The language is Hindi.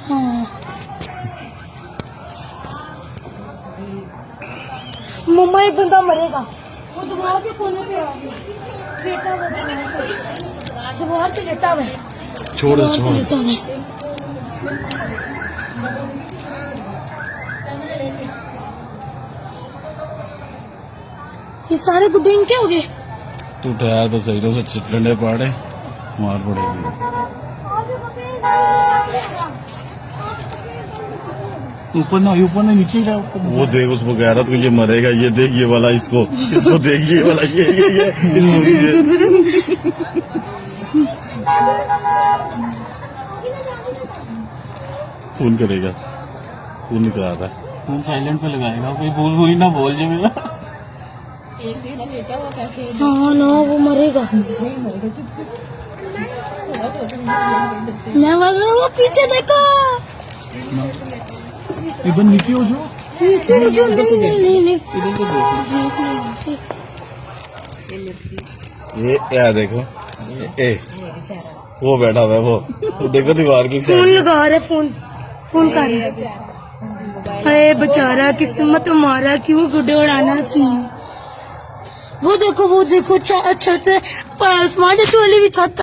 हाँ मम्मा एक बंदा मरेगा, वो दीवार के कोने पे आ गया, लेटा हुआ दीवार पे लेटा हुआ, छोड़ लेटा हुआ। ये सारे गुड्डे इनके हो गए। तू ठहर तो सही, तो से डंडे पाड़े मार पड़ेगी। ऊपर ना नीचे ही रहा। वो देख उसको कह रहा तो ये मरेगा, ये देख ये वाला, इसको देख ये वाला, ये फोन करेगा, फोन नहीं करा रहा, फोन साइलेंट पे लगाएगा, कोई बोल वही ना बोल जे मेरा। हाँ ना वो मरेगा। मैं मर रहा हूँ, पीछे देखो, इधर नीचे हो जाओ, नीचे नहीं, इधर से देख, नहीं इधर से देखो। ये क्या देखो, ए वो बैठा हुआ है, वो देखो दीवार की फोन लगा रहे, फोन कर रहे। अरे बेचारा किस्मत हमारा, क्यों गुड्डे उड़ाना सी। वो देखो छत आसमान से चोली भी छत